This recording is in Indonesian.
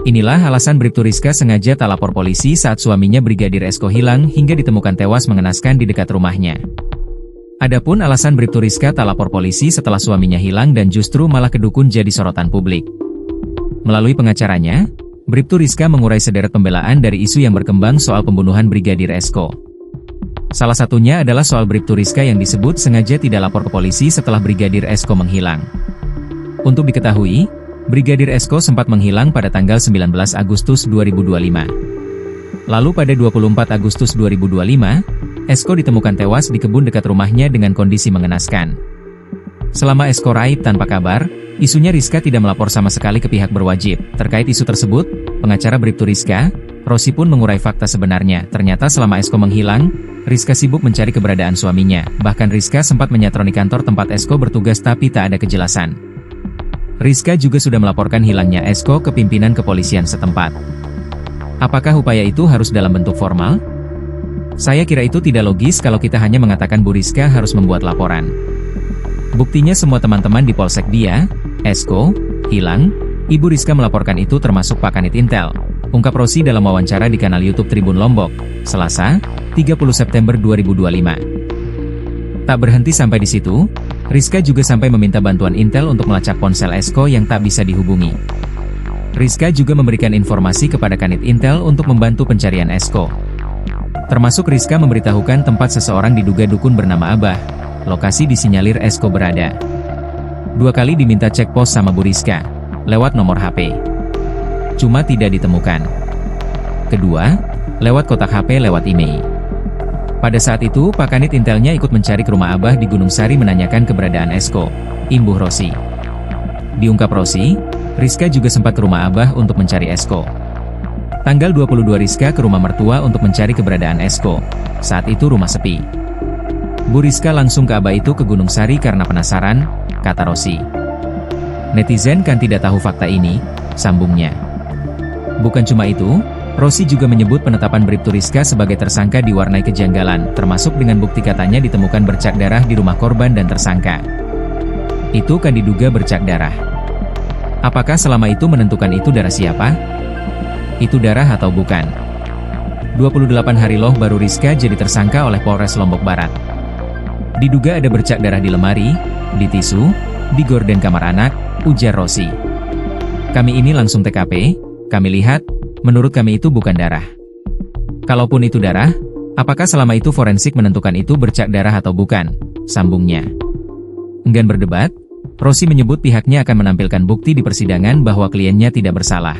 Inilah alasan Bribtu Rizka sengaja tak lapor polisi saat suaminya Brigadir Esko hilang hingga ditemukan tewas mengenaskan di dekat rumahnya. Adapun alasan Bribtu Rizka tak lapor polisi setelah suaminya hilang dan justru malah ke dukun jadi sorotan publik. Melalui pengacaranya, Bribtu Rizka mengurai sederet pembelaan dari isu yang berkembang soal pembunuhan Brigadir Esko. Salah satunya adalah soal Bribtu Rizka yang disebut sengaja tidak lapor ke polisi setelah Brigadir Esko menghilang. Untuk diketahui, Brigadir Esko sempat menghilang pada tanggal 19 Agustus 2025. Lalu pada 24 Agustus 2025, Esko ditemukan tewas di kebun dekat rumahnya dengan kondisi mengenaskan. Selama Esko raib tanpa kabar, isunya Rizka tidak melapor sama sekali ke pihak berwajib. Terkait isu tersebut, pengacara Bribtu Rizka, Rosi pun mengurai fakta sebenarnya. Ternyata selama Esko menghilang, Rizka sibuk mencari keberadaan suaminya. Bahkan Rizka sempat menyatroni kantor tempat Esko bertugas tapi tak ada kejelasan. Rizka juga sudah melaporkan hilangnya Esko ke pimpinan kepolisian setempat. Apakah upaya itu harus dalam bentuk formal? Saya kira itu tidak logis kalau kita hanya mengatakan Bu Rizka harus membuat laporan. Buktinya semua teman-teman di Polsek dia, Esko, hilang, Ibu Rizka melaporkan itu termasuk Pak Kanit Intel, ungkap Rosi dalam wawancara di kanal YouTube Tribun Lombok, Selasa, 30 September 2025. Tak berhenti sampai di situ, Rizka juga sampai meminta bantuan Intel untuk melacak ponsel Esko yang tak bisa dihubungi. Rizka juga memberikan informasi kepada Kanit Intel untuk membantu pencarian Esko. Termasuk Rizka memberitahukan tempat seseorang diduga dukun bernama Abah, lokasi disinyalir Esko berada. 2 kali diminta cek pos sama Bu Rizka, lewat nomor HP. Cuma tidak ditemukan. Kedua, lewat kotak HP lewat email. Pada saat itu, Pak Kanit Intelnya ikut mencari ke rumah Abah di Gunung Sari menanyakan keberadaan Esko, imbuh Rosi. Diungkap Rosi, Rizka juga sempat ke rumah Abah untuk mencari Esko. Tanggal 22 Rizka ke rumah mertua untuk mencari keberadaan Esko. Saat itu rumah sepi. Bu Rizka langsung ke Abah itu ke Gunung Sari karena penasaran, kata Rosi. Netizen kan tidak tahu fakta ini, sambungnya. Bukan cuma itu, Rosi juga menyebut penetapan Bribtu Rizka sebagai tersangka diwarnai kejanggalan, termasuk dengan bukti katanya ditemukan bercak darah di rumah korban dan tersangka. Itu kan diduga bercak darah. Apakah selama itu menentukan itu darah siapa? Itu darah atau bukan? 28 hari loh baru Rizka jadi tersangka oleh Polres Lombok Barat. Diduga ada bercak darah di lemari, di tisu, di gorden kamar anak, ujar Rosi. Kami ini langsung TKP, kami lihat, menurut kami itu bukan darah. Kalaupun itu darah, apakah selama itu forensik menentukan itu bercak darah atau bukan? Sambungnya. Enggan berdebat, Rosi menyebut pihaknya akan menampilkan bukti di persidangan bahwa kliennya tidak bersalah.